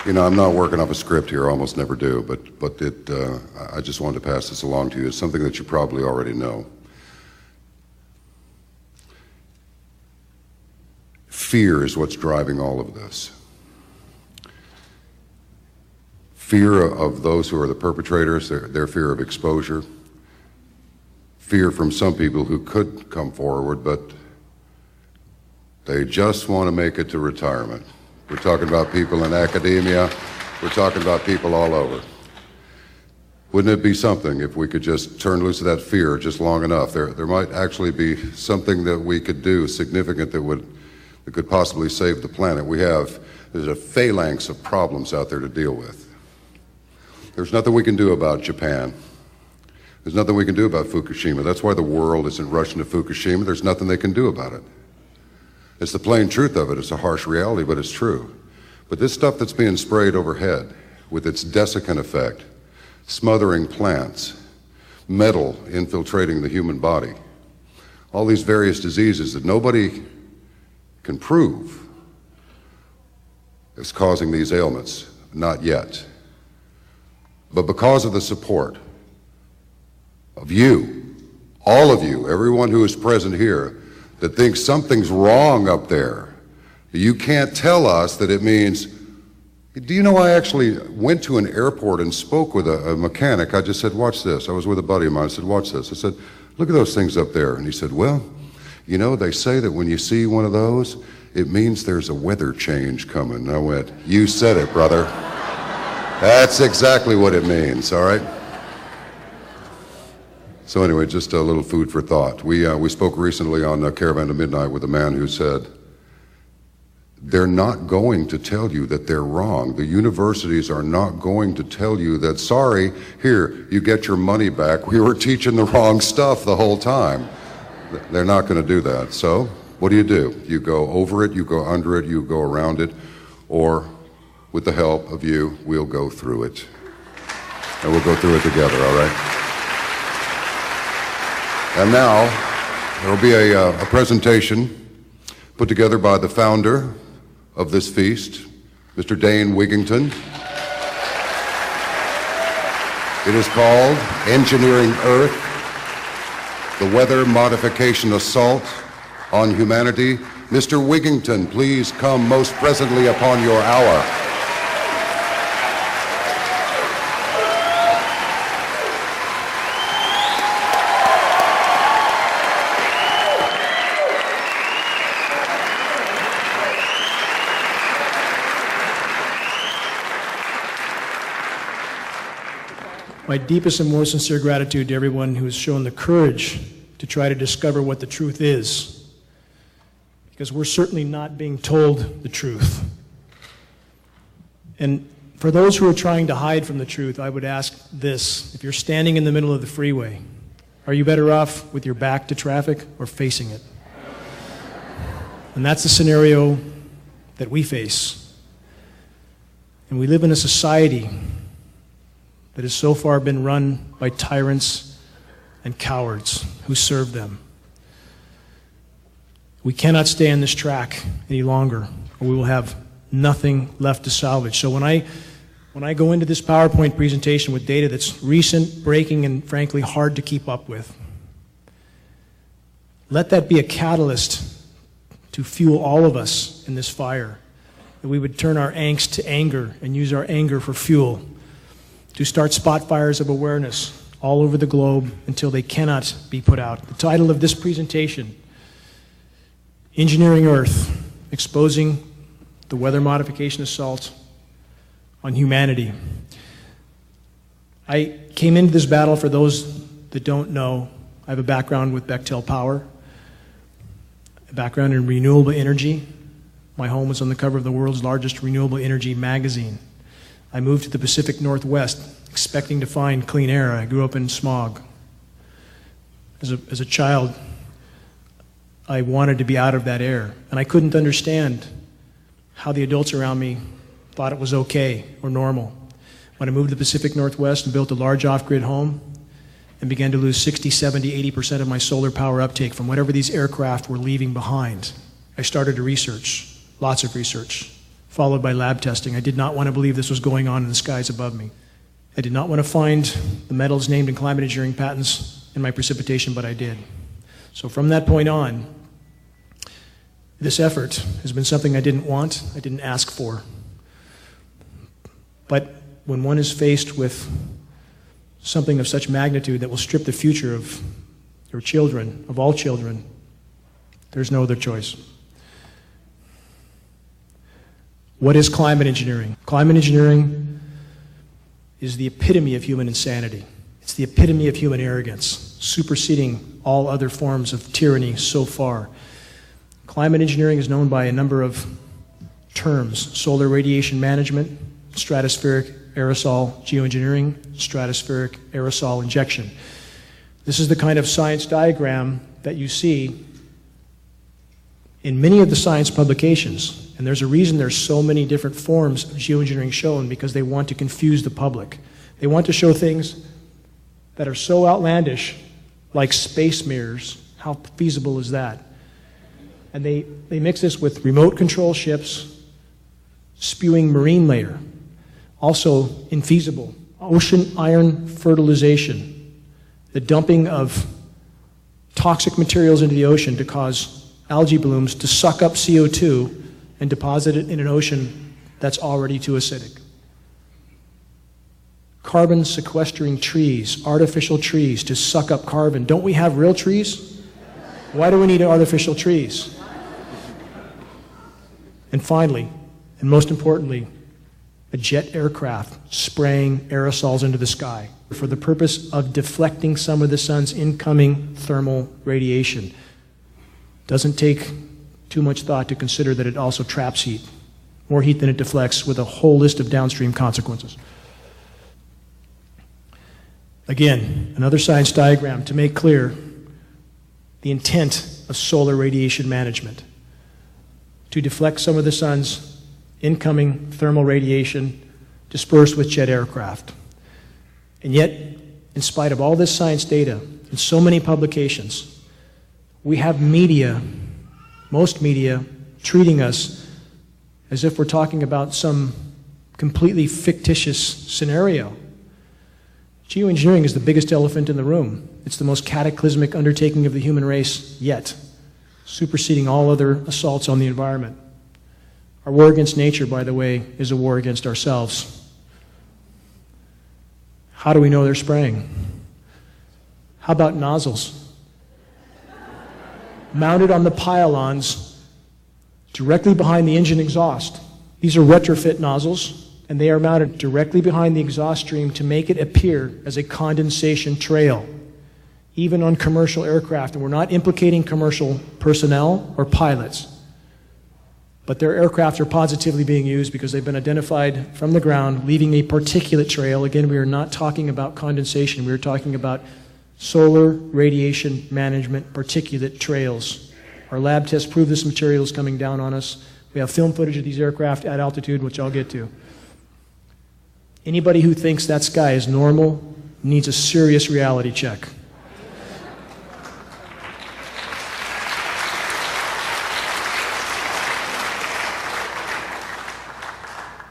You know, I'm not working off a script here, I almost never do, but I just wanted to pass this along to you. It's something that you probably already know. Fear is what's driving all of this. Fear of those who are the perpetrators, their fear of exposure. Fear from some people who could come forward, but they just want to make it to retirement. We're talking about people in academia. We're talking about people all over. Wouldn't it be something if we could just turn loose of that fear just long enough? There might actually be something that we could do significant that could possibly save the planet. There's a phalanx of problems out there to deal with. There's nothing we can do about Japan. There's nothing we can do about Fukushima. That's why the world isn't rushing to Fukushima. There's nothing they can do about it. It's the plain truth of it. It's a harsh reality, but it's true. But this stuff that's being sprayed overhead with its desiccant effect, smothering plants, metal infiltrating the human body, all these various diseases that nobody can prove is causing these ailments, not yet. But because of the support of you, all of you, everyone who is present here, that thinks something's wrong up there, you can't tell us that it means, do you know I actually went to an airport and spoke with a mechanic. I just said, watch this. I was with a buddy of mine. I said, watch this. I said, look at those things up there. And he said, well, you know, they say that when you see one of those, it means there's a weather change coming. And I went, you said it, brother. That's exactly what it means, all right? So anyway, just a little food for thought. We spoke recently on Caravan to Midnight with a man who said, they're not going to tell you that they're wrong. The universities are not going to tell you that, sorry, here, you get your money back. We were teaching the wrong stuff the whole time. They're not going to do that. So what do? You go over it, you go under it, you go around it, or with the help of you, we'll go through it. And we'll go through it together, all right? And now, there will be a presentation put together by the founder of this feast, Mr. Dane Wigington. It is called Engineering Earth, the Weather Modification Assault on Humanity. Mr. Wigington, please come most presently upon your hour. My deepest and most sincere gratitude to everyone who has shown the courage to try to discover what the truth is, because we're certainly not being told the truth. And for those who are trying to hide from the truth, I would ask this: if you're standing in the middle of the freeway, are you better off with your back to traffic or facing it? And that's the scenario that we face. And we live in a society that has so far been run by tyrants and cowards who serve them. We cannot stay on this track any longer, or we will have nothing left to salvage. So when I go into this PowerPoint presentation with data that's recent, breaking, and frankly hard to keep up with, let that be a catalyst to fuel all of us in this fire, that we would turn our angst to anger and use our anger for fuel, to start spot fires of awareness all over the globe until they cannot be put out. The title of this presentation, Engineering Earth, Exposing the Weather Modification Assault on Humanity. I came into this battle, for those that don't know, I have a background with Bechtel Power, a background in renewable energy. My home was on the cover of the world's largest renewable energy magazine. I moved to the Pacific Northwest expecting to find clean air. I grew up in smog. As a child, I wanted to be out of that air, and I couldn't understand how the adults around me thought it was okay or normal. When I moved to the Pacific Northwest and built a large off-grid home and began to lose 60, 70, 80% of my solar power uptake from whatever these aircraft were leaving behind, I started to research, lots of research, followed by lab testing. I did not want to believe this was going on in the skies above me. I did not want to find the metals named in climate engineering patents in my precipitation, but I did. So from that point on, this effort has been something I didn't want, I didn't ask for. But when one is faced with something of such magnitude that will strip the future of your children, of all children, there's no other choice. What is climate engineering? Climate engineering is the epitome of human insanity. It's the epitome of human arrogance, superseding all other forms of tyranny so far. Climate engineering is known by a number of terms: solar radiation management, stratospheric aerosol geoengineering, stratospheric aerosol injection. This is the kind of science diagram that you see in many of the science publications. And there's a reason there's so many different forms of geoengineering shown, because they want to confuse the public. They want to show things that are so outlandish, like space mirrors. How feasible is that? And they mix this with remote control ships spewing marine layer. Also infeasible. Ocean iron fertilization. The dumping of toxic materials into the ocean to cause algae blooms to suck up CO2 and deposit it in an ocean that's already too acidic. Carbon sequestering trees, artificial trees to suck up carbon. Don't we have real trees? Why do we need artificial trees? And finally, and most importantly, a jet aircraft spraying aerosols into the sky for the purpose of deflecting some of the sun's incoming thermal radiation. Doesn't take too much thought to consider that it also traps heat, more heat than it deflects, with a whole list of downstream consequences. Again, another science diagram to make clear the intent of solar radiation management: to deflect some of the sun's incoming thermal radiation dispersed with jet aircraft. And yet, in spite of all this science data and so many publications, we have media, most media, treating us as if we're talking about some completely fictitious scenario. Geoengineering is the biggest elephant in the room. It's the most cataclysmic undertaking of the human race yet, superseding all other assaults on the environment. Our war against nature, by the way, is a war against ourselves. How do we know they're spraying? How about nozzles? Mounted on the pylons directly behind the engine exhaust. These are retrofit nozzles, and they are mounted directly behind the exhaust stream to make it appear as a condensation trail, even on commercial aircraft. And we're not implicating commercial personnel or pilots, but their aircraft are positively being used because they've been identified from the ground, leaving a particulate trail. Again, we are not talking about condensation. We are talking about solar radiation management particulate trails. Our lab tests prove this material is coming down on us. We have film footage of these aircraft at altitude, which I'll get to. Anybody who thinks that sky is normal needs a serious reality check.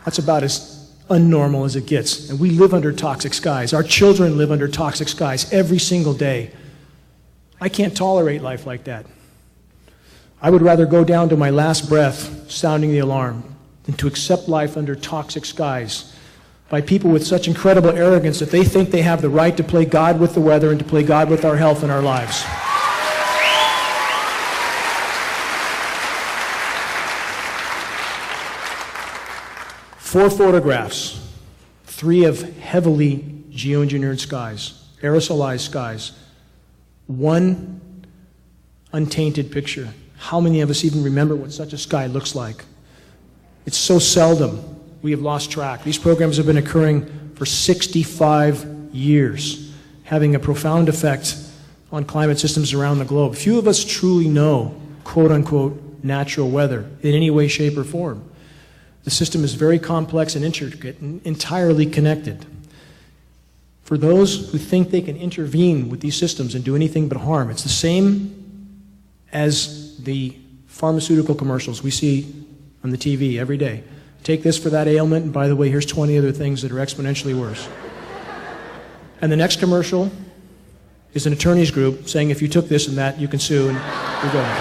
That's about as unnormal as it gets. And we live under toxic skies. Our children live under toxic skies every single day. I can't tolerate life like that. I would rather go down to my last breath sounding the alarm than to accept life under toxic skies by people with such incredible arrogance that they think they have the right to play God with the weather and to play God with our health and our lives. Four photographs, 3 of heavily geoengineered skies, aerosolized skies, 1 untainted picture. How many of us even remember what such a sky looks like? It's so seldom. We have lost track. These programs have been occurring for 65 years, having a profound effect on climate systems around the globe. Few of us truly know, quote unquote, natural weather in any way, shape, or form. The system is very complex and intricate and entirely connected. For those who think they can intervene with these systems and do anything but harm, it's the same as the pharmaceutical commercials we see on the TV every day, Take this for that ailment, and by the way, here's 20 other things that are exponentially worse. And the next commercial is an attorney's group saying if you took this and that, you can sue, and you're going.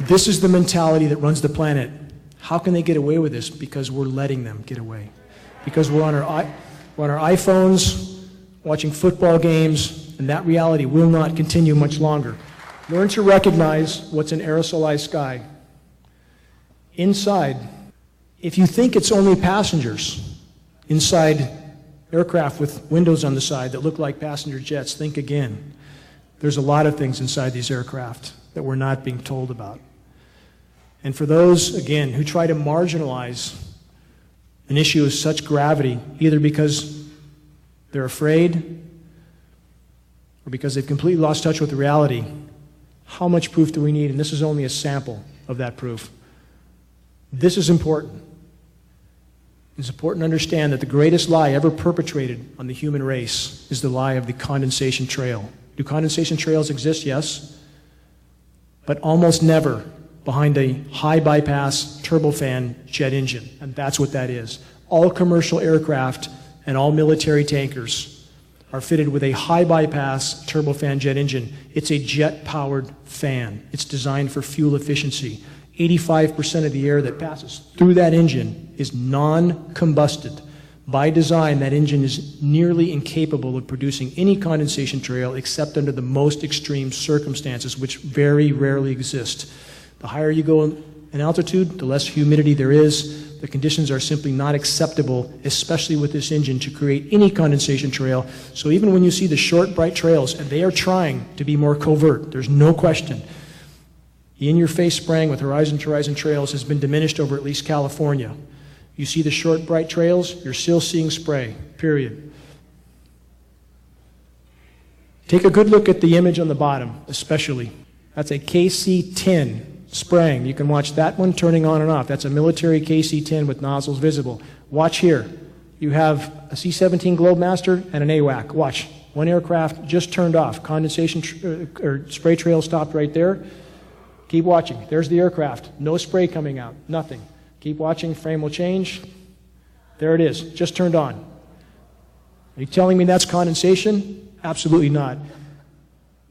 This is the mentality that runs the planet. How can they get away with this? Because we're letting them get away. Because we're on our iPhones, watching football games, and that reality will not continue much longer. Learn to recognize what's an aerosolized sky. Inside, if you think it's only passengers inside aircraft with windows on the side that look like passenger jets, think again. There's a lot of things inside these aircraft that we're not being told about. And for those, again, who try to marginalize an issue of such gravity, either because they're afraid or because they've completely lost touch with the reality, how much proof do we need? And this is only a sample of that proof. This is important. It's important to understand that the greatest lie ever perpetrated on the human race is the lie of the condensation trail. Do condensation trails exist? Yes. But almost never behind a high bypass turbofan jet engine, and that's what that is. All commercial aircraft and all military tankers are fitted with a high bypass turbofan jet engine. It's a jet-powered fan. It's designed for fuel efficiency. 85% of the air that passes through that engine is non-combusted. By design, that engine is nearly incapable of producing any condensation trail except under the most extreme circumstances, which very rarely exist. The higher you go in altitude, the less humidity there is. The conditions are simply not acceptable, especially with this engine, to create any condensation trail. So even when you see the short, bright trails, and they are trying to be more covert, there's no question. The in-your-face spraying with horizon-to-horizon trails has been diminished over at least California. You see the short, bright trails, you're still seeing spray, period. Take a good look at the image on the bottom, especially. That's a KC-10 spraying. You can watch that one turning on and off. That's a military KC-10 with nozzles visible. Watch here. You have a C-17 Globemaster and an AWAC. Watch. One aircraft just turned off. Condensation or spray trail stopped right there. Keep watching. There's the aircraft. No spray coming out. Nothing. Keep watching. Frame will change. There it is. Just turned on. Are you telling me that's condensation? Absolutely not.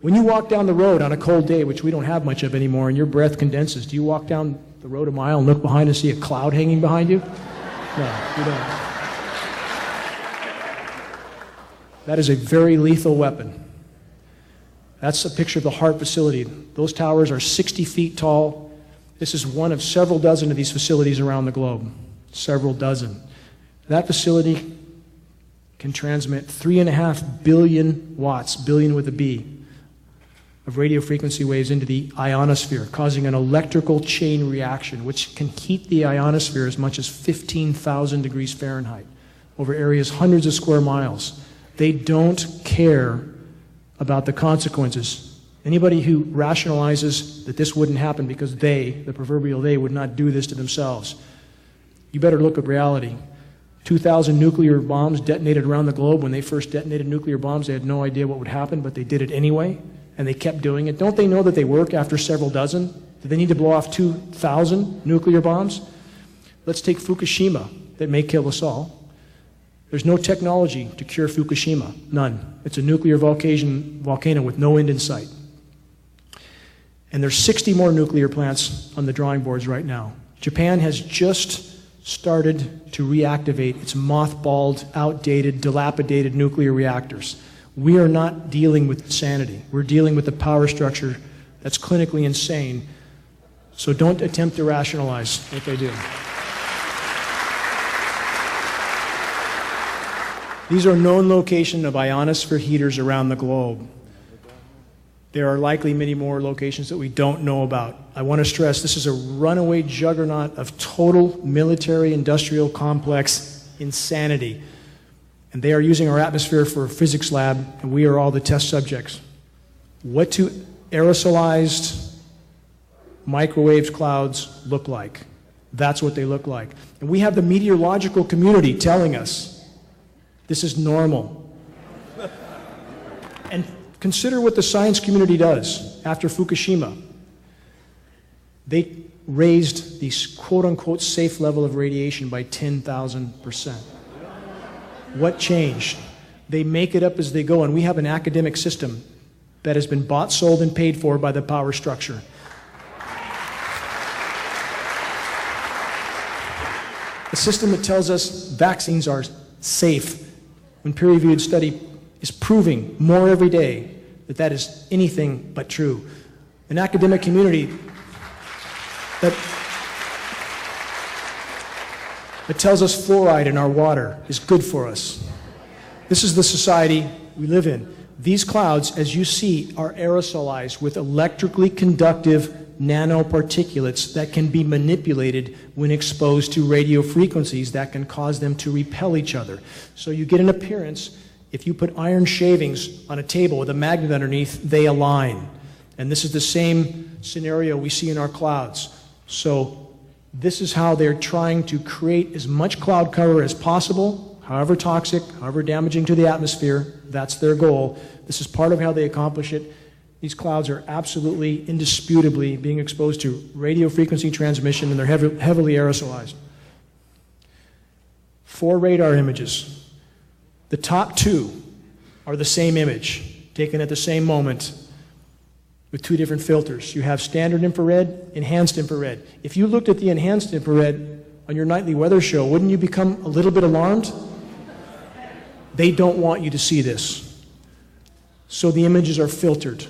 When you walk down the road on a cold day, which we don't have much of anymore, and your breath condenses, do you walk down the road a mile and look behind and see a cloud hanging behind you? No, you don't. That is a very lethal weapon. That's a picture of the HART facility. Those towers are 60 feet tall. This is one of several dozen of these facilities around the globe. Several dozen. That facility can transmit 3.5 billion watts, billion with a B, of radio frequency waves into the ionosphere, causing an electrical chain reaction, which can heat the ionosphere as much as 15,000 degrees Fahrenheit over areas hundreds of square miles. They don't care about the consequences. Anybody who rationalizes that this wouldn't happen because they, the proverbial they, would not do this to themselves, you better look at reality. 2,000 nuclear bombs detonated around the globe. When they first detonated nuclear bombs, they had no idea what would happen, but they did it anyway, and they kept doing it. Don't they know that they work after several dozen? Do they need to blow off 2,000 nuclear bombs? Let's take Fukushima, that may kill us all. There's no technology to cure Fukushima, none. It's a nuclear volcano with no end in sight. And there's 60 more nuclear plants on the drawing boards right now. Japan has just started to reactivate its mothballed, outdated, dilapidated nuclear reactors. We are not dealing with insanity. We're dealing with a power structure that's clinically insane. So don't attempt to rationalize what they do. These are known locations of ionosphere heaters around the globe. There are likely many more locations that we don't know about. I want to stress this is a runaway juggernaut of total military industrial complex insanity. And they are using our atmosphere for a physics lab, and we are all the test subjects. What do aerosolized microwave clouds look like? That's what they look like. And we have the meteorological community telling us this is normal. And consider what the science community does after Fukushima. They raised the quote-unquote safe level of radiation by 10,000%. What changed? They make it up as they go, and we have an academic system that has been bought, sold, and paid for by the power structure. A system that tells us vaccines are safe, when peer-reviewed study is proving more every day that that is anything but true. An academic community that tells us fluoride in our water is good for us. This is the society we live in. These clouds, as you see, are aerosolized with electrically conductive nanoparticulates that can be manipulated when exposed to radio frequencies that can cause them to repel each other. So you get an appearance, if you put iron shavings on a table with a magnet underneath, they align. And this is the same scenario we see in our clouds. So this is how they're trying to create as much cloud cover as possible, however toxic, however damaging to the atmosphere. That's their goal. This is part of how they accomplish it. These clouds are absolutely, indisputably being exposed to radio frequency transmission, and they're heavily aerosolized. 4 radar images. The top 2 are the same image, taken at the same moment, with 2 different filters. You have standard infrared, enhanced infrared. If you looked at the enhanced infrared on your nightly weather show, wouldn't you become a little bit alarmed? They don't want you to see this. So the images are filtered.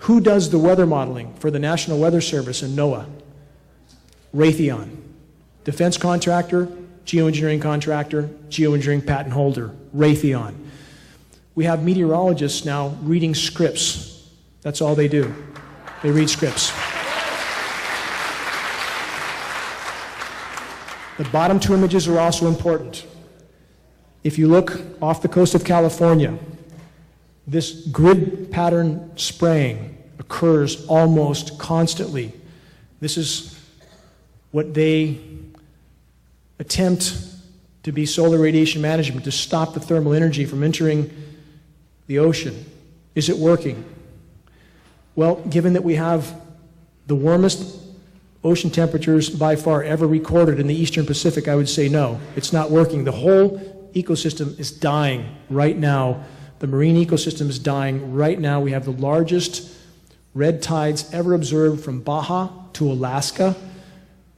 Who does the weather modeling for the National Weather Service and NOAA? Raytheon. Defense contractor, geoengineering contractor, geoengineering patent holder, Raytheon. We have meteorologists now reading scripts. That's all they do. They read scripts. The bottom 2 images are also important. If you look off the coast of California, this grid pattern spraying occurs almost constantly. This is what they attempt to be solar radiation management, to stop the thermal energy from entering the ocean. Is it working? Well, given that we have the warmest ocean temperatures by far ever recorded in the Eastern Pacific, I would say no, it's not working. The whole ecosystem is dying right now. The marine ecosystem is dying right now. We have the largest red tides ever observed from Baja to Alaska.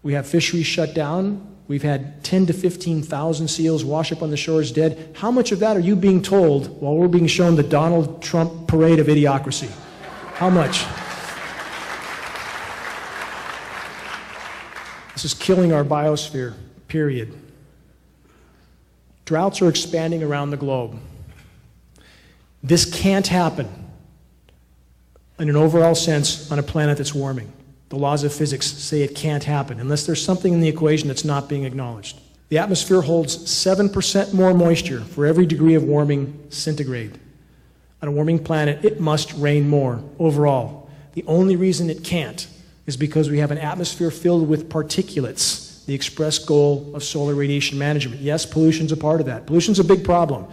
We have fisheries shut down. We've had 10 to 15,000 seals wash up on the shores dead. How much of that are you being told while we're being shown the Donald Trump parade of idiocracy? How much? This is killing our biosphere, period. Droughts are expanding around the globe. This can't happen in an overall sense on a planet that's warming. The laws of physics say it can't happen unless there's something in the equation that's not being acknowledged. The atmosphere holds 7% more moisture for every degree of warming centigrade. On a warming planet, it must rain more overall. The only reason it can't is because we have an atmosphere filled with particulates, the express goal of solar radiation management. Yes, pollution's a part of that. Pollution's a big problem.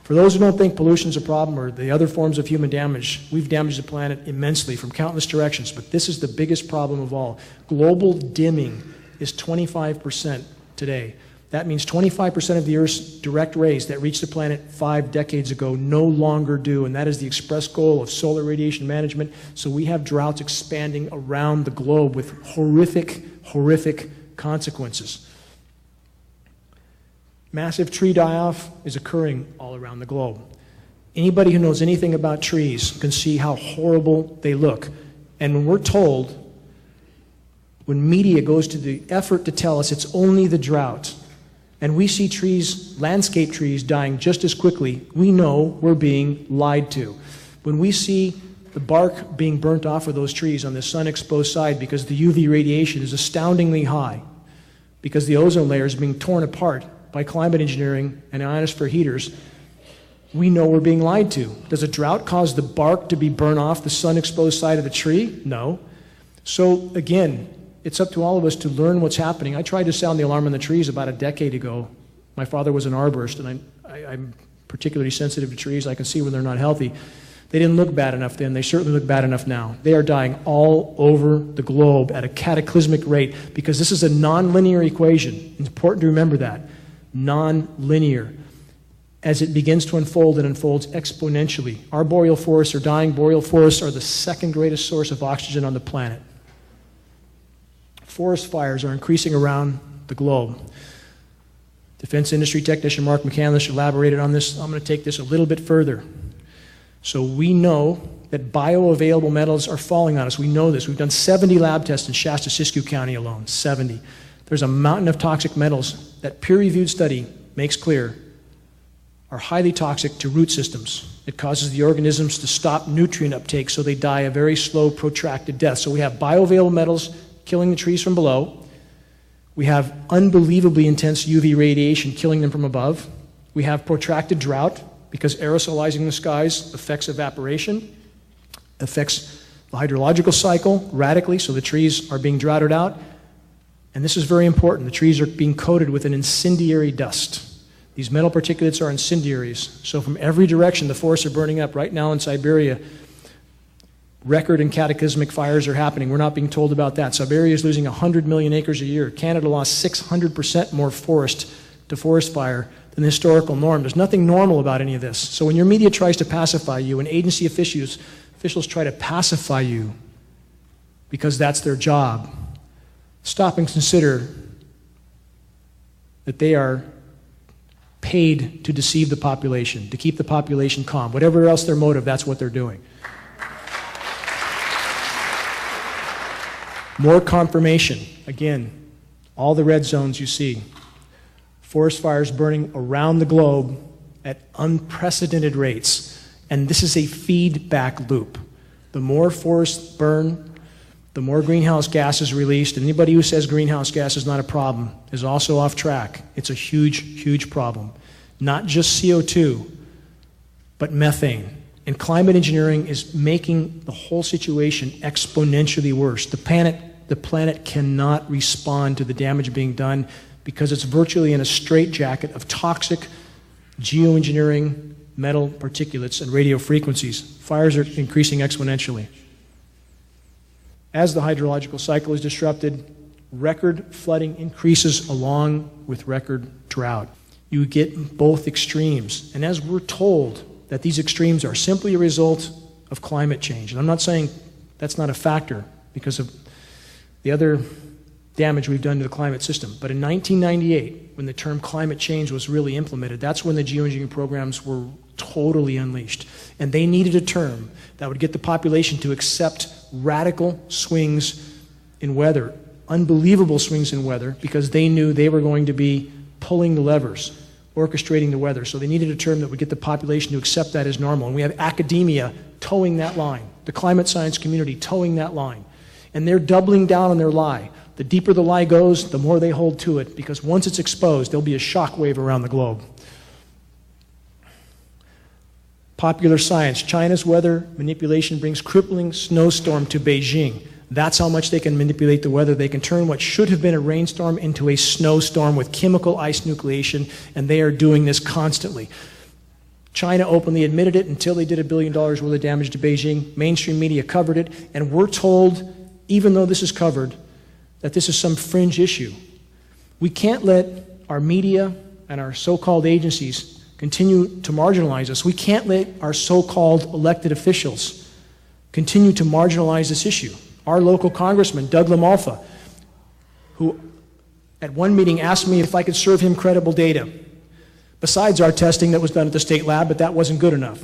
For those who don't think pollution's a problem or the other forms of human damage, we've damaged the planet immensely from countless directions, but this is the biggest problem of all. Global dimming is 25% today. That means 25% of the Earth's direct rays that reached the planet 5 decades ago no longer do, and that is the express goal of solar radiation management. So we have droughts expanding around the globe with horrific, horrific consequences. Massive tree die-off is occurring all around the globe. Anybody who knows anything about trees can see how horrible they look. And when we're told, when media goes to the effort to tell us it's only the drought, and we see trees, landscape trees, dying just as quickly, we know we're being lied to. When we see the bark being burnt off of those trees on the sun-exposed side because the UV radiation is astoundingly high, because the ozone layer is being torn apart by climate engineering and ionosphere heaters, we know we're being lied to. Does a drought cause the bark to be burned off the sun-exposed side of the tree? No. So again, it's up to all of us to learn what's happening. I tried to sound the alarm on the trees about a decade ago. My father was an arborist, and I'm particularly sensitive to trees. I can see when they're not healthy. They didn't look bad enough then. They certainly look bad enough now. They are dying all over the globe at a cataclysmic rate because this is a nonlinear equation. It's important to remember that. Nonlinear. As it begins to unfold, it unfolds exponentially. Our boreal forests are dying. Boreal forests are the second greatest source of oxygen on the planet. Forest fires are increasing around the globe. Defense industry technician Mark Mucci elaborated on this. I'm going to take this a little bit further. So we know that bioavailable metals are falling on us. We know this. We've done 70 lab tests in Shasta-Siskiyou County alone, 70. There's a mountain of toxic metals that peer-reviewed study makes clear are highly toxic to root systems. It causes the organisms to stop nutrient uptake, so they die a very slow, protracted death. So we have bioavailable metals killing the trees from below. We have unbelievably intense UV radiation killing them from above. We have protracted drought because aerosolizing the skies affects evaporation, affects the hydrological cycle radically, so the trees are being droughted out. And this is very important. The trees are being coated with an incendiary dust. These metal particulates are incendiaries. So from every direction, the forests are burning up. Right now in Siberia, record and cataclysmic fires are happening. We're not being told about that. Siberia is losing 100 million acres a year. Canada lost 600% more forest to forest fire than the historical norm. There's nothing normal about any of this. So when your media tries to pacify you and agency officials try to pacify you because that's their job, stop and consider that they are paid to deceive the population, to keep the population calm. Whatever else their motive, that's what they're doing. More confirmation. Again, all the red zones you see. Forest fires burning around the globe at unprecedented rates. And this is a feedback loop. The more forests burn, the more greenhouse gas is released. And anybody who says greenhouse gas is not a problem is also off track. It's a huge, huge problem. Not just CO2, but methane. And climate engineering is making the whole situation exponentially worse. The planet cannot respond to the damage being done because it's virtually in a straitjacket of toxic geoengineering, metal particulates, and radio frequencies. Fires are increasing exponentially. As the hydrological cycle is disrupted, record flooding increases along with record drought. You get both extremes. And as we're told that these extremes are simply a result of climate change, and I'm not saying that's not a factor because of the other damage we've done to the climate system. But in 1998, when the term climate change was really implemented, that's when the geoengineering programs were totally unleashed. And they needed a term that would get the population to accept radical swings in weather, unbelievable swings in weather, because they knew they were going to be pulling the levers, orchestrating the weather. So they needed a term that would get the population to accept that as normal. And we have academia towing that line, the climate science community towing that line. And they're doubling down on their lie. The deeper the lie goes, the more they hold to it, because once it's exposed, there'll be a shockwave around the globe. Popular science. China's weather manipulation brings crippling snowstorm to Beijing. That's how much they can manipulate the weather. They can turn what should have been a rainstorm into a snowstorm with chemical ice nucleation, and they are doing this constantly. China openly admitted it until they did $1 billion worth of damage to Beijing. Mainstream media covered it, and we're told, even though this is covered, that this is some fringe issue. We can't let our media and our so-called agencies continue to marginalize us. We can't let our so-called elected officials continue to marginalize this issue. Our local congressman, Doug LaMalfa, who at one meeting asked me if I could serve him credible data, besides our testing that was done at the state lab, but that wasn't good enough.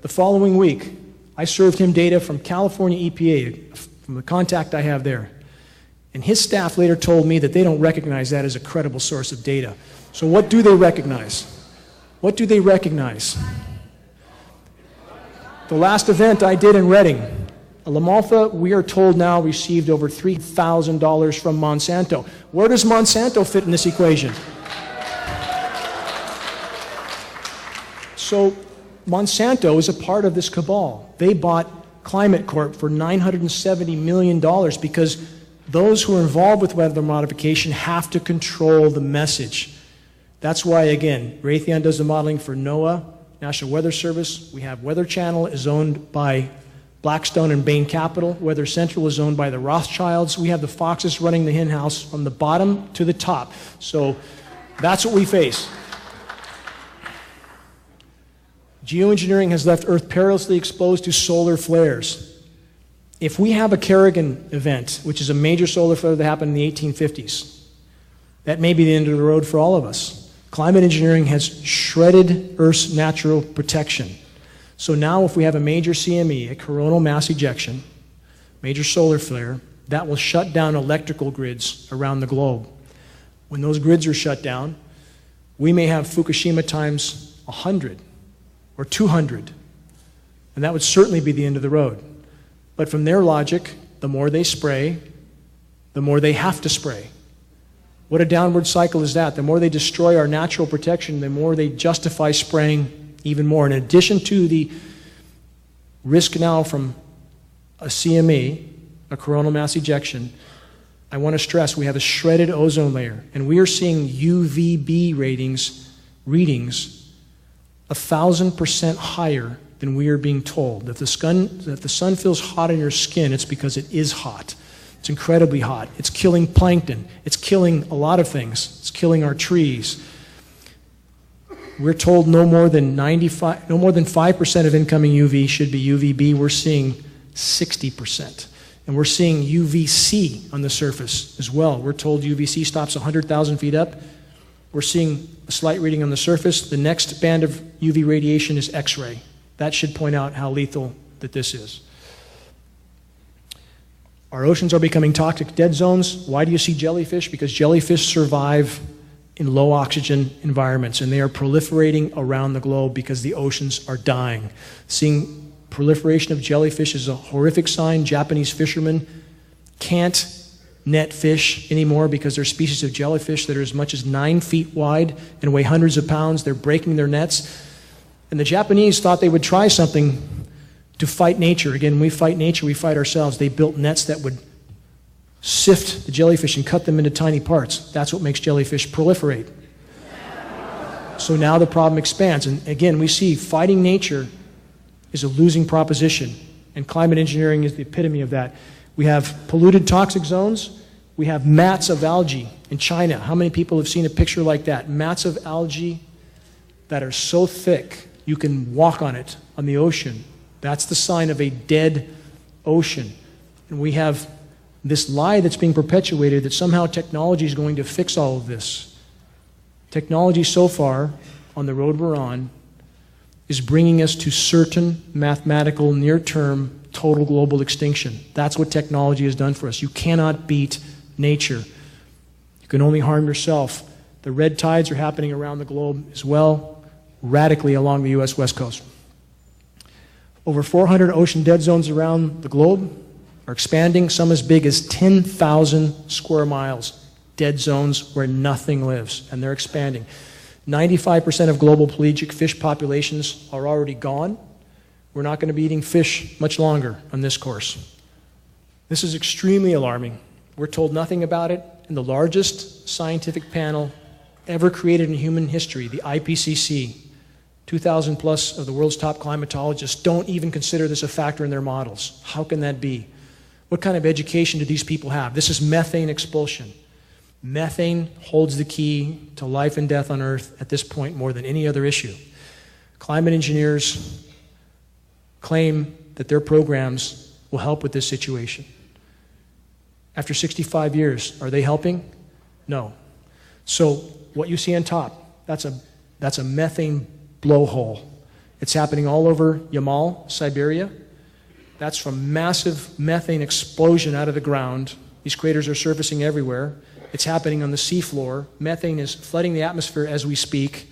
The following week, I served him data from California EPA, from the contact I have there. And his staff later told me that they don't recognize that as a credible source of data. So what do they recognize? What do they recognize? The last event I did in Redding, LaMalfa, we are told now, received over $3,000 from Monsanto. Where does Monsanto fit in this equation? So Monsanto is a part of this cabal. They bought Climate Corp for $970 million because those who are involved with weather modification have to control the message. That's why, again, Raytheon does the modeling for NOAA National Weather Service. We have Weather Channel is owned by Blackstone and Bain Capital. Weather Central is owned by the Rothschilds. We have the Foxes running the hen house from the bottom to the top. So that's what we face. Geoengineering has left Earth perilously exposed to solar flares. If we have a Kerrigan event, which is a major solar flare that happened in the 1850s, that may be the end of the road for all of us. Climate engineering has shredded Earth's natural protection. So now if we have a major CME, a coronal mass ejection, major solar flare, that will shut down electrical grids around the globe. When those grids are shut down, we may have Fukushima times 100 or 200, and that would certainly be the end of the road. But from their logic, the more they spray, the more they have to spray. What a downward cycle is that? The more they destroy our natural protection, the more they justify spraying even more. In addition to the risk now from a CME, a coronal mass ejection, I want to stress we have a shredded ozone layer, and we are seeing UVB readings 1,000% higher than we are being told. If the sun feels hot on your skin, it's because it is hot. It's incredibly hot. It's killing plankton. It's killing a lot of things. It's killing our trees. We're told no more than 5% of incoming UV should be UVB. We're seeing 60%. And we're seeing UVC on the surface as well. We're told UVC stops 100,000 feet up. We're seeing a slight reading on the surface. The next band of UV radiation is X-ray. That should point out how lethal that this is. Our oceans are becoming toxic dead zones. Why do you see jellyfish? Because jellyfish survive in low oxygen environments, and they are proliferating around the globe because the oceans are dying. Seeing proliferation of jellyfish is a horrific sign. Japanese fishermen can't net fish anymore because there are species of jellyfish that are as much as 9 feet wide and weigh hundreds of pounds. They're breaking their nets. And the Japanese thought they would try something to fight nature. Again, when we fight nature, we fight ourselves. They built nets that would sift the jellyfish and cut them into tiny parts. That's what makes jellyfish proliferate. So now the problem expands. And again, we see fighting nature is a losing proposition. And climate engineering is the epitome of that. We have polluted toxic zones. We have mats of algae in China. How many people have seen a picture like that? Mats of algae that are so thick you can walk on it on the ocean. That's the sign of a dead ocean. And we have this lie that's being perpetuated that somehow technology is going to fix all of this. Technology so far, on the road we're on, is bringing us to certain mathematical near-term total global extinction. That's what technology has done for us. You cannot beat nature. You can only harm yourself. The red tides are happening around the globe as well, radically along the U.S. West Coast. Over 400 ocean dead zones around the globe are expanding, some as big as 10,000 square miles. Dead zones where nothing lives, and they're expanding. 95% of global pelagic fish populations are already gone. We're not going to be eating fish much longer on this course. This is extremely alarming. We're told nothing about it, and the largest scientific panel ever created in human history, the IPCC, 2,000 plus of the world's top climatologists don't even consider this a factor in their models. How can that be? What kind of education do these people have? This is methane expulsion. Methane holds the key to life and death on Earth at this point more than any other issue. Climate engineers claim that their programs will help with this situation. After 65 years, are they helping? No. So what you see on top, that's a methane blowhole. It's happening all over Yamal, Siberia. That's from massive methane explosion out of the ground. These craters are surfacing everywhere. It's happening on the seafloor. Methane is flooding the atmosphere as we speak.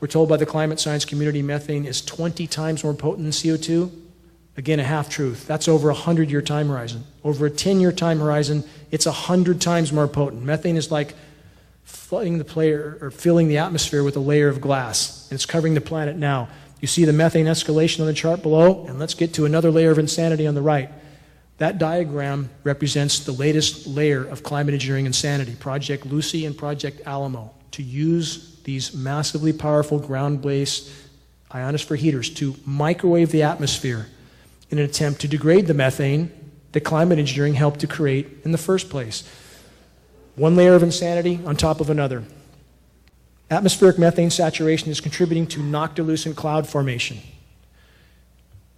We're told by the climate science community methane is 20 times more potent than CO2. Again, a half-truth. That's over a 100-year time horizon. Over a 10-year time horizon, it's 100 times more potent. Methane is like flooding the player or filling the atmosphere with a layer of glass, and it's covering the planet now. You see the methane escalation on the chart below, and let's get to another layer of insanity on the right. That diagram represents the latest layer of climate engineering insanity, Project Lucy and Project Alamo, to use these massively powerful ground-based ionosphere heaters, to microwave the atmosphere in an attempt to degrade the methane that climate engineering helped to create in the first place. One layer of insanity on top of another. Atmospheric methane saturation is contributing to noctilucent cloud formation.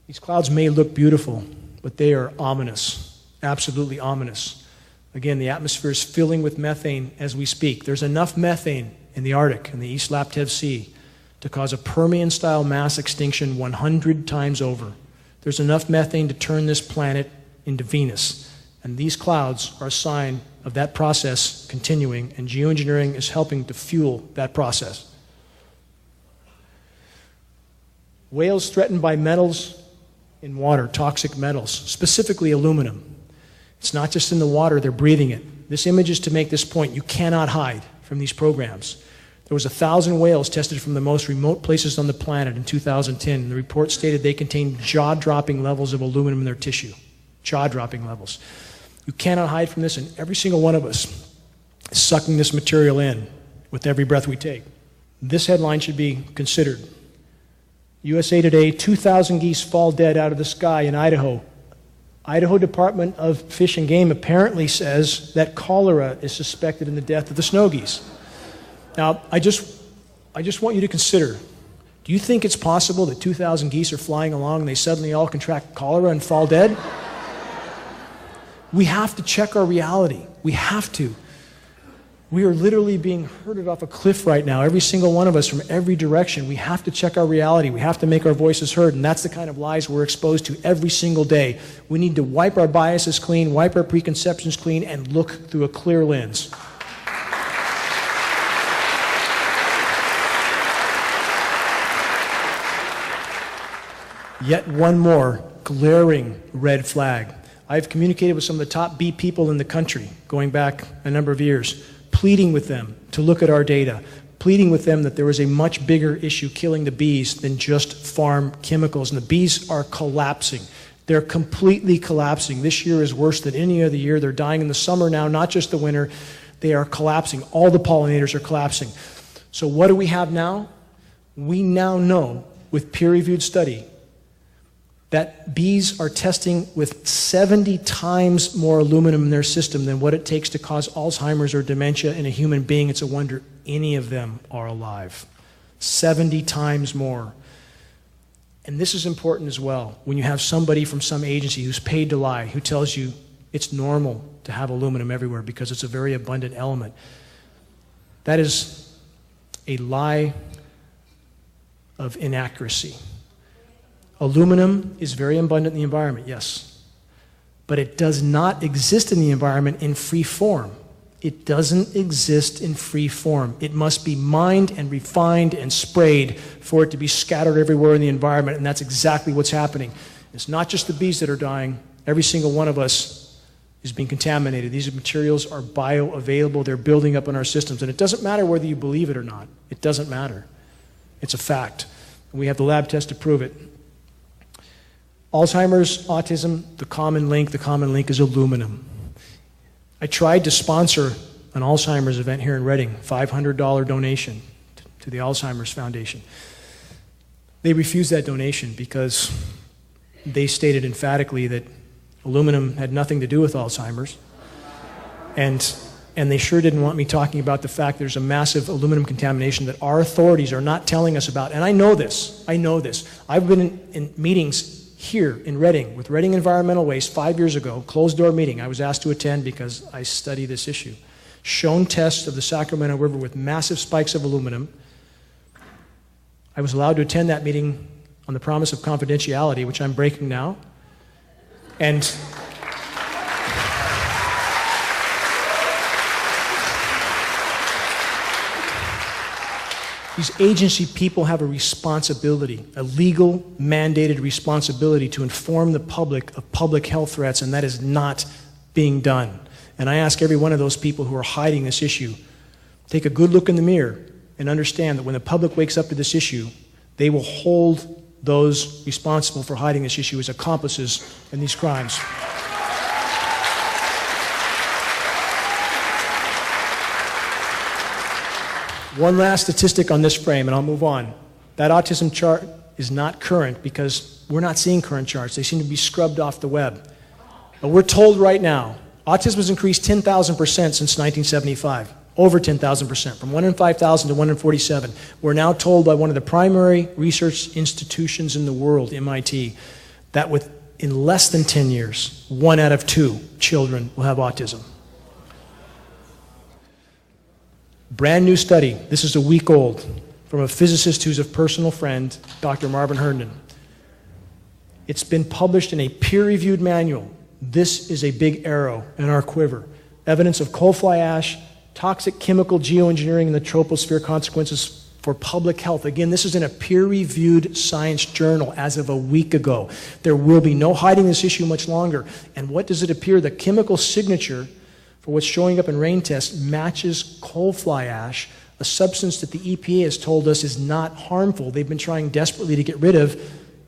These clouds may look beautiful, but they are ominous, absolutely ominous. Again, the atmosphere is filling with methane as we speak. There's enough methane in the Arctic and the East Laptev Sea to cause a Permian-style mass extinction 100 times over. There's enough methane to turn this planet into Venus. And these clouds are a sign of that process continuing, and geoengineering is helping to fuel that process. Whales threatened by metals in water, toxic metals, specifically aluminum. It's not just in the water, they're breathing it. This image is to make this point. You cannot hide from these programs. There was 1,000 whales tested from the most remote places on the planet in 2010, and the report stated they contained jaw-dropping levels of aluminum in their tissue. Jaw-dropping levels. You cannot hide from this, and every single one of us is sucking this material in with every breath we take. This headline should be considered. USA Today, 2,000 geese fall dead out of the sky in Idaho. Idaho Department of Fish and Game apparently says that cholera is suspected in the death of the snow geese. Now, I just want you to consider, do you think it's possible that 2,000 geese are flying along and they suddenly all contract cholera and fall dead? We have to check our reality. We have to. We are literally being herded off a cliff right now, every single one of us from every direction. We have to check our reality. We have to make our voices heard, and that's the kind of lies we're exposed to every single day. We need to wipe our biases clean, wipe our preconceptions clean, and look through a clear lens. Yet one more glaring red flag. I've communicated with some of the top bee people in the country, going back a number of years, pleading with them to look at our data, pleading with them that there is a much bigger issue killing the bees than just farm chemicals. And the bees are collapsing. They're completely collapsing. This year is worse than any other year. They're dying in the summer now, not just the winter. They are collapsing. All the pollinators are collapsing. So what do we have now? We now know, with peer-reviewed study, that bees are testing with 70 times more aluminum in their system than what it takes to cause Alzheimer's or dementia in a human being. It's a wonder any of them are alive. 70 times more. And this is important as well. When you have somebody from some agency who's paid to lie, who tells you it's normal to have aluminum everywhere because it's a very abundant element. That is a lie of inaccuracy. Aluminum is very abundant in the environment, yes. But it does not exist in the environment in free form. It doesn't exist in free form. It must be mined and refined and sprayed for it to be scattered everywhere in the environment, and that's exactly what's happening. It's not just the bees that are dying. Every single one of us is being contaminated. These materials are bioavailable. They're building up in our systems, and it doesn't matter whether you believe it or not. It doesn't matter. It's a fact. And we have the lab test to prove it. Alzheimer's, autism, the common link is aluminum. I tried to sponsor an Alzheimer's event here in Reading, $500 donation to the Alzheimer's Foundation. They refused that donation because they stated emphatically that aluminum had nothing to do with Alzheimer's. And they sure didn't want me talking about the fact there's a massive aluminum contamination that our authorities are not telling us about. And I know this. I've been in meetings here in Reading with Reading Environmental Waste 5 years ago, closed-door meeting. I was asked to attend because I study this issue. Shown tests of the Sacramento River with massive spikes of aluminum. I was allowed to attend that meeting on the promise of confidentiality, which I'm breaking now. And these agency people have a responsibility, a legal mandated responsibility to inform the public of public health threats, and that is not being done. And I ask every one of those people who are hiding this issue, take a good look in the mirror and understand that when the public wakes up to this issue, they will hold those responsible for hiding this issue as accomplices in these crimes. One last statistic on this frame, and I'll move on. That autism chart is not current because we're not seeing current charts. They seem to be scrubbed off the web. But we're told right now, autism has increased 10,000% since 1975. Over 10,000%, from 1 in 5,000 to 1 in 47. We're now told by one of the primary research institutions in the world, MIT, that in less than 10 years, 1 out of 2 children will have autism. Brand new study, this is a week old, from a physicist who's a personal friend, Dr. Marvin Herndon. It's been published in a peer-reviewed manual. This is a big arrow in our quiver. Evidence of coal fly ash, toxic chemical geoengineering in the troposphere, consequences for public health. Again, this is in a peer-reviewed science journal as of a week ago. There will be no hiding this issue much longer. And what does it appear? The chemical signature for what's showing up in rain tests matches coal fly ash, a substance that the EPA has told us is not harmful. They've been trying desperately to get rid of,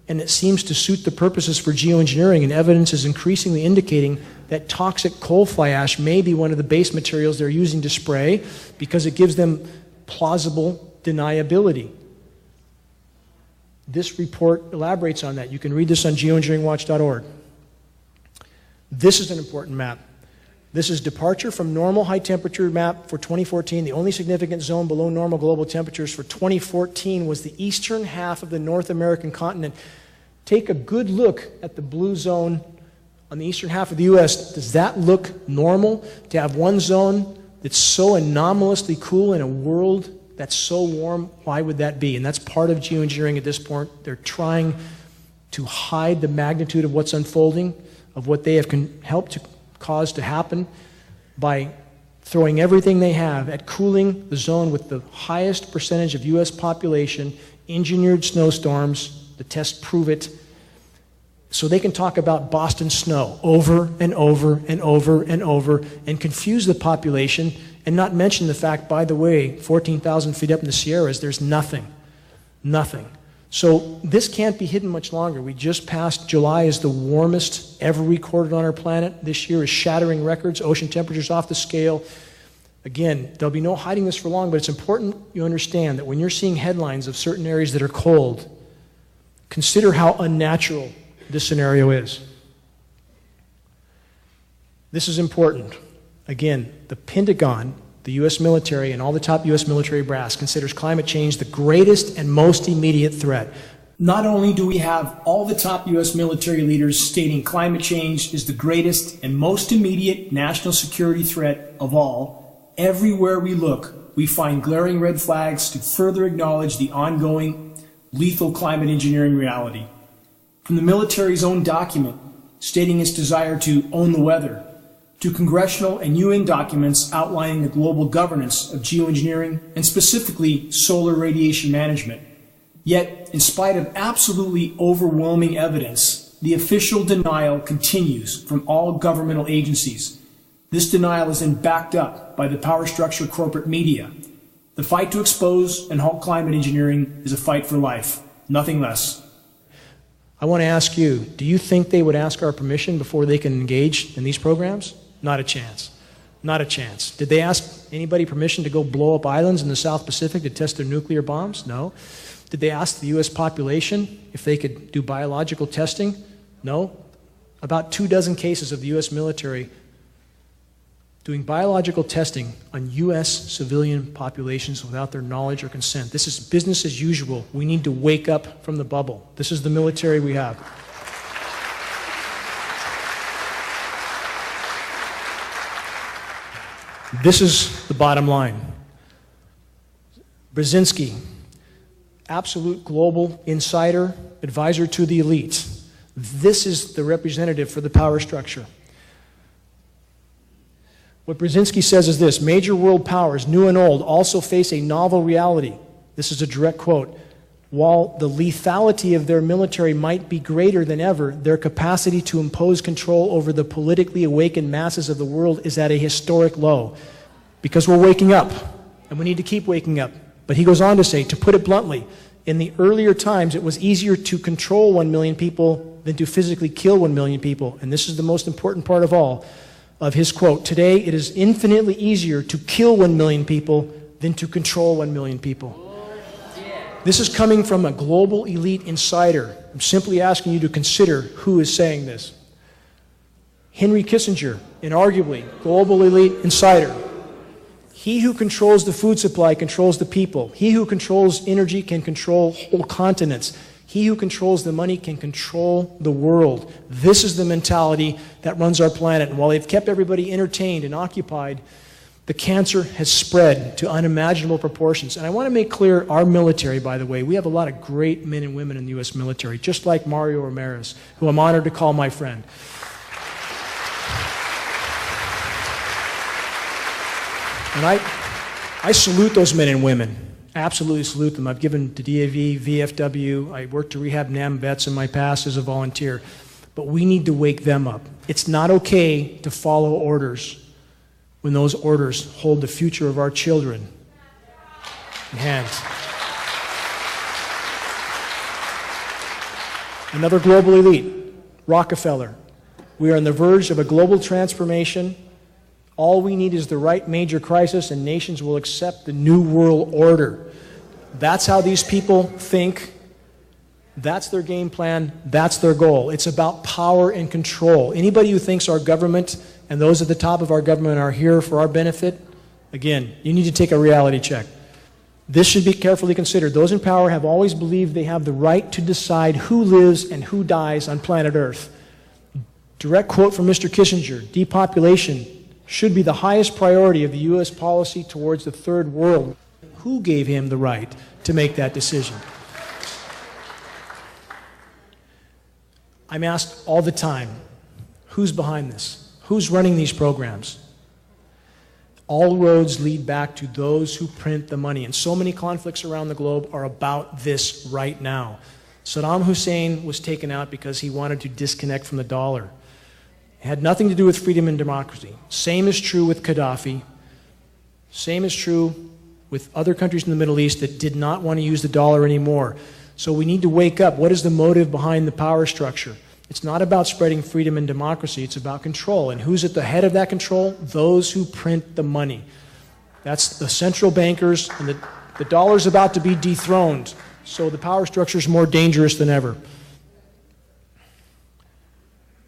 and it seems to suit the purposes for geoengineering, and evidence is increasingly indicating that toxic coal fly ash may be one of the base materials they're using to spray because it gives them plausible deniability. This report elaborates on that. You can read this on geoengineeringwatch.org. This is an important map. This is departure from normal high temperature map for 2014. The only significant zone below normal global temperatures for 2014 was the eastern half of the North American continent. Take a good look at the blue zone on the eastern half of the U.S. Does that look normal to have one zone that's so anomalously cool in a world that's so warm? Why would that be? And that's part of geoengineering at this point. They're trying to hide the magnitude of what's unfolding, of what they have helped to cause to happen by throwing everything they have at cooling the zone with the highest percentage of U.S. population, engineered snowstorms. The tests prove it. So they can talk about Boston snow over and over and over and over and confuse the population and not mention the fact, by the way, 14,000 feet up in the Sierras, there's nothing. Nothing. So this can't be hidden much longer. We just passed July as the warmest ever recorded on our planet. This year is shattering records, ocean temperatures off the scale. Again, there'll be no hiding this for long, but it's important you understand that when you're seeing headlines of certain areas that are cold, consider how unnatural this scenario is. This is important. Again, the Pentagon, the U.S. military, and all the top U.S. military brass considers climate change the greatest and most immediate threat. Not only do we have all the top U.S. military leaders stating climate change is the greatest and most immediate national security threat of all, everywhere we look, we find glaring red flags to further acknowledge the ongoing lethal climate engineering reality. From the military's own document stating its desire to own the weather, to congressional and UN documents outlining the global governance of geoengineering and specifically solar radiation management. Yet, in spite of absolutely overwhelming evidence, the official denial continues from all governmental agencies. This denial is then backed up by the power structure corporate media. The fight to expose and halt climate engineering is a fight for life, nothing less. I want to ask you, do you think they would ask our permission before they can engage in these programs? Not a chance. Not a chance. Did they ask anybody permission to go blow up islands in the South Pacific to test their nuclear bombs? No. Did they ask the U.S. population if they could do biological testing? No. About 24 cases of the U.S. military doing biological testing on U.S. civilian populations without their knowledge or consent. This is business as usual. We need to wake up from the bubble. This is the military we have. This is the bottom line. Brzezinski, absolute global insider, advisor to the elites. This is the representative for the power structure. What Brzezinski says is this: major world powers, new and old, also face a novel reality. This is a direct quote. While the lethality of their military might be greater than ever, their capacity to impose control over the politically awakened masses of the world is at a historic low. Because we're waking up, and we need to keep waking up. But he goes on to say, to put it bluntly, in the earlier times, it was easier to control 1 million people than to physically kill 1 million people. And this is the most important part of all of his quote. Today, it is infinitely easier to kill 1 million people than to control 1 million people. This is coming from a global elite insider. I'm simply asking you to consider who is saying this. Henry Kissinger, inarguably global elite insider. He who controls the food supply controls the people. He who controls energy can control whole continents. He who controls the money can control the world. This is the mentality that runs our planet. And while they've kept everybody entertained and occupied, the cancer has spread to unimaginable proportions. And I want to make clear, our military, by the way, we have a lot of great men and women in the U.S. military, just like Mario Ramirez, who I'm honored to call my friend. And I salute those men and women. Absolutely salute them. I've given to DAV, VFW. I worked to rehab NAM vets in my past as a volunteer. But we need to wake them up. It's not okay to follow orders when those orders hold the future of our children in hands. Another global elite, Rockefeller. We are on the verge of a global transformation. All we need is the right major crisis, and nations will accept the new world order. That's how these people think. That's their game plan. That's their goal. It's about power and control. Anybody who thinks our government and those at the top of our government are here for our benefit, again, you need to take a reality check. This should be carefully considered. Those in power have always believed they have the right to decide who lives and who dies on planet Earth. Direct quote from Mr. Kissinger, depopulation should be the highest priority of the U.S. policy towards the third world. Who gave him the right to make that decision? I'm asked all the time, who's behind this? Who's running these programs? All roads lead back to those who print the money. And so many conflicts around the globe are about this right now. Saddam Hussein was taken out because he wanted to disconnect from the dollar. It had nothing to do with freedom and democracy. Same is true with Gaddafi. Same is true with other countries in the Middle East that did not want to use the dollar anymore. So we need to wake up. What is the motive behind the power structure? It's not about spreading freedom and democracy. It's about control. And who's at the head of that control? Those who print the money. That's the central bankers, and the dollar's about to be dethroned. So the power structure is more dangerous than ever.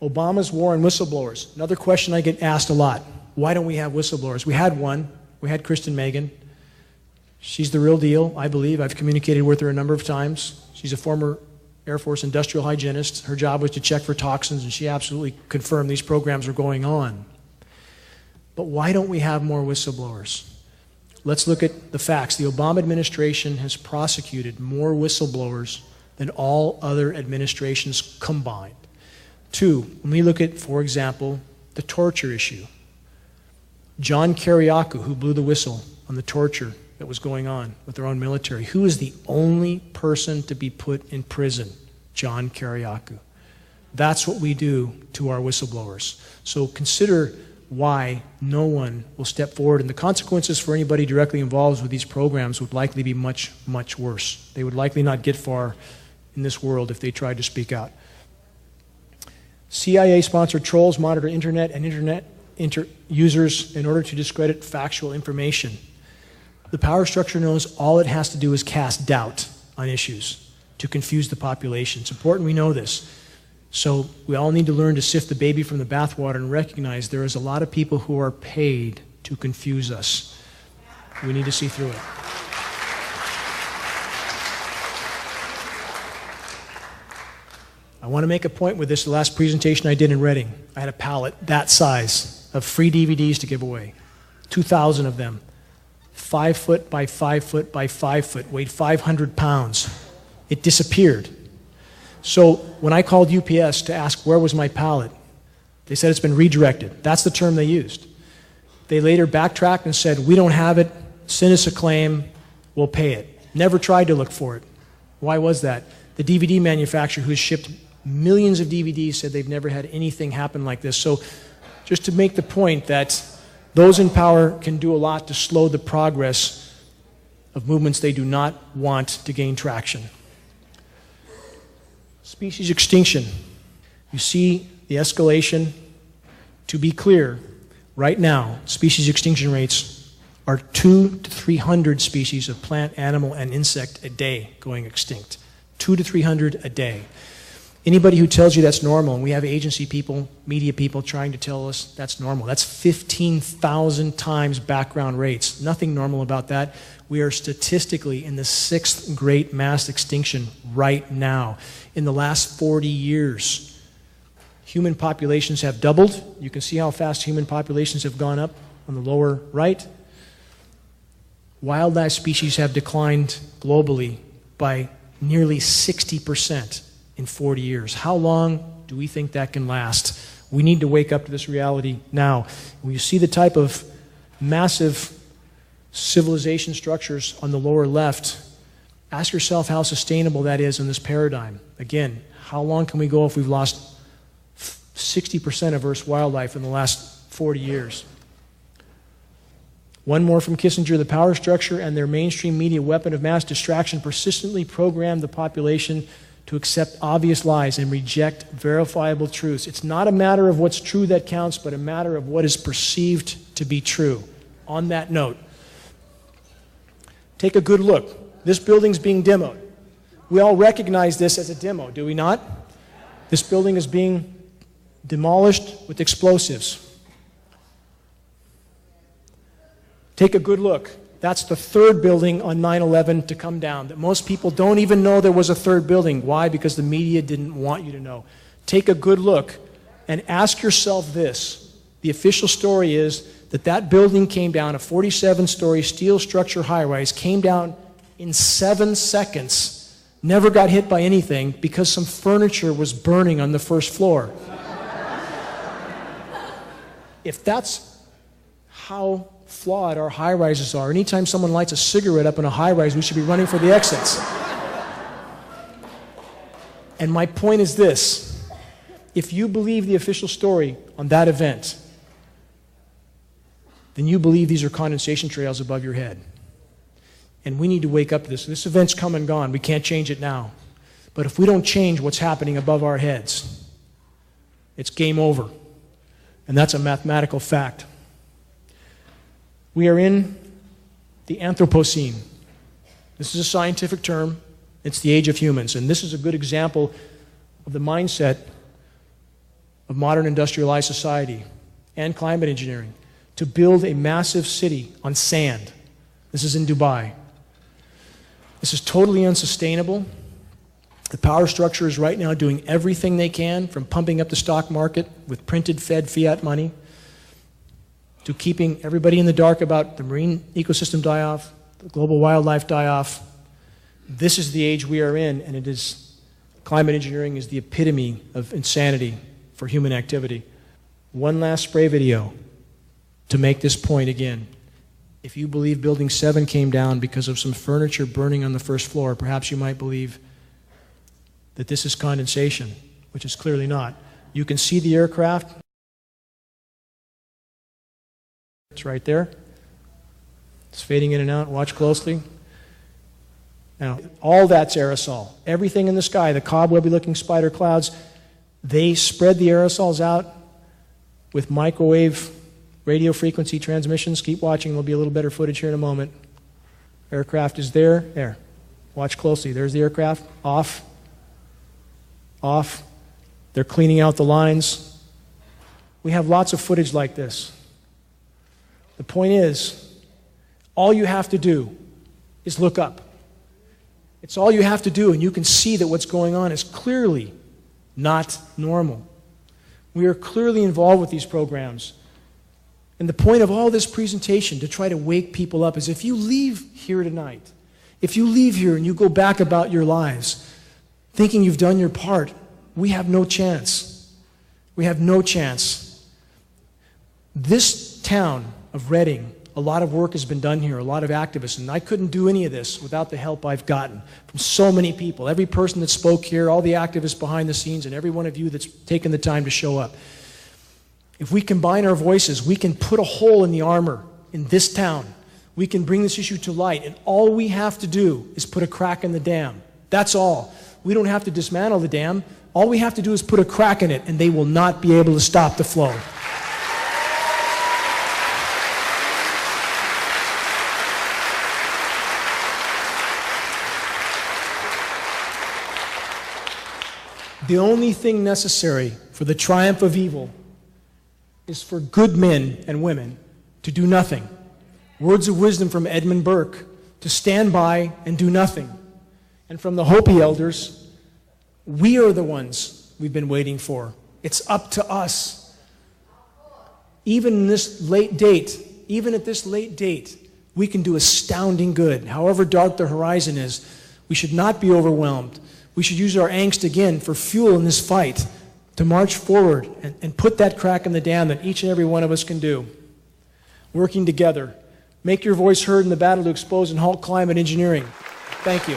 Obama's war on whistleblowers. Another question I get asked a lot. Why don't we have whistleblowers? We had one. We had Kristen Megan. She's the real deal, I believe. I've communicated with her a number of times. She's a former Air Force industrial hygienist. Her job was to check for toxins, and she absolutely confirmed these programs are going on. But why don't we have more whistleblowers? Let's look at the facts. The Obama administration has prosecuted more whistleblowers than all other administrations combined. Two, when we look at, for example, the torture issue, John Kiriakou, who blew the whistle on the torture that was going on with their own military, who is the only person to be put in prison? John Kiriakou. That's what we do to our whistleblowers. So consider why no one will step forward, and the consequences for anybody directly involved with these programs would likely be much, much worse. They would likely not get far in this world if they tried to speak out. CIA-sponsored trolls monitor internet and internet users in order to discredit factual information. The power structure knows all it has to do is cast doubt on issues to confuse the population. It's important we know this. So we all need to learn to sift the baby from the bathwater and recognize there is a lot of people who are paid to confuse us. We need to see through it. I want to make a point with this. The last presentation I did in Reading, I had a pallet that size of free DVDs to give away. 2,000 of them. 5 foot by 5 foot by 5 foot, weighed 500 pounds. It disappeared. So when I called UPS to ask where was my pallet, they said it's been redirected. That's the term they used. They later backtracked and said, we don't have it, send us a claim, we'll pay it. Never tried to look for it. Why was that? The DVD manufacturer who's shipped millions of DVDs said they've never had anything happen like this. So just to make the point that those in power can do a lot to slow the progress of movements they do not want to gain traction. Species extinction. You see the escalation. To be clear, right now, species extinction rates are 200 to 300 species of plant, animal, and insect a day going extinct. 200 to 300 a day. Anybody who tells you that's normal, and we have agency people, media people trying to tell us that's normal, that's 15,000 times background rates. Nothing normal about that. We are statistically in the 6th great mass extinction right now. In the last 40 years, human populations have doubled. You can see how fast human populations have gone up on the lower right. Wildlife species have declined globally by nearly 60% in 40 years. How long do we think that can last? We need to wake up to this reality now. When you see the type of massive civilization structures on the lower left, ask yourself how sustainable that is in this paradigm. Again, how long can we go if we've lost 60% of Earth's wildlife in the last 40 years? One more from Kissinger: the power structure and their mainstream media weapon of mass distraction persistently program the population to accept obvious lies and reject verifiable truths. It's not a matter of what's true that counts, but a matter of what is perceived to be true. On that note, take a good look. This building's being demoed. We all recognize this as a demo, do we not? This building is being demolished with explosives. Take a good look. That's the 3rd building on 9/11 to come down, that most people don't even know there was a 3rd building. Why? Because the media didn't want you to know. Take a good look and ask yourself this. The official story is that that building came down, a 47-story steel structure high-rise, came down in 7 seconds, never got hit by anything because some furniture was burning on the 1st floor. If that's how flawed our high-rises are, anytime someone lights a cigarette up in a high-rise, we should be running for the exits. And my point is this: if you believe the official story on that event, then you believe these are condensation trails above your head. And we need to wake up to this. This event's come and gone. We can't change it now. But if we don't change what's happening above our heads, it's game over. And that's a mathematical fact. We are in the Anthropocene. This is a scientific term. It's the age of humans. And this is a good example of the mindset of modern industrialized society and climate engineering, to build a massive city on sand. This is in Dubai. This is totally unsustainable. The power structure is right now doing everything they can, from pumping up the stock market with printed Fed fiat money to keeping everybody in the dark about the marine ecosystem die-off, the global wildlife die-off. This is the age we are in, and climate engineering is the epitome of insanity for human activity. One last spray video to make this point again. If you believe Building 7 came down because of some furniture burning on the 1st floor, perhaps you might believe that this is condensation, which is clearly not. You can see the aircraft. It's right there. It's fading in and out. Watch closely. Now, all that's aerosol. Everything in the sky, the cobwebby-looking spider clouds, they spread the aerosols out with microwave radio frequency transmissions. Keep watching. There'll be a little better footage here in a moment. Aircraft is there. There. Watch closely. There's the aircraft. Off. Off. They're cleaning out the lines. We have lots of footage like this. The point is, all you have to do is look up. It's all you have to do, and you can see that what's going on is clearly not normal. We are clearly involved with these programs. And the point of all this presentation, to try to wake people up, is if you leave here tonight, if you leave here and you go back about your lives thinking you've done your part, we have no chance. We have no chance. This town of Redding, a lot of work has been done here, a lot of activists, and I couldn't do any of this without the help I've gotten from so many people. Every person that spoke here, all the activists behind the scenes, and every one of you that's taken the time to show up. If we combine our voices, we can put a hole in the armor in this town. We can bring this issue to light, and all we have to do is put a crack in the dam. That's all. We don't have to dismantle the dam. All we have to do is put a crack in it, and they will not be able to stop the flow. The only thing necessary for the triumph of evil is for good men and women to do nothing. Words of wisdom from Edmund Burke, to stand by and do nothing. And from the Hopi elders, we are the ones we've been waiting for. It's up to us. Even at this late date, we can do astounding good. However dark the horizon is, we should not be overwhelmed. We should use our angst again for fuel in this fight to march forward and put that crack in the dam that each and every one of us can do. Working together. Make your voice heard in the battle to expose and halt climate engineering. Thank you.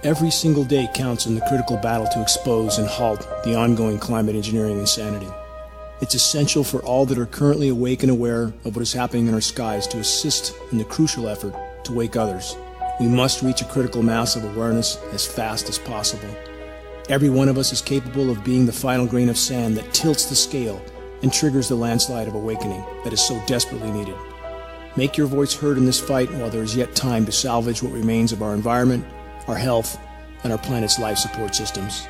Every single day counts in the critical battle to expose and halt the ongoing climate engineering insanity. It's essential for all that are currently awake and aware of what is happening in our skies to assist in the crucial effort to wake others. We must reach a critical mass of awareness as fast as possible. Every one of us is capable of being the final grain of sand that tilts the scale and triggers the landslide of awakening that is so desperately needed. Make your voice heard in this fight while there is yet time to salvage what remains of our environment, our health, and our planet's life support systems.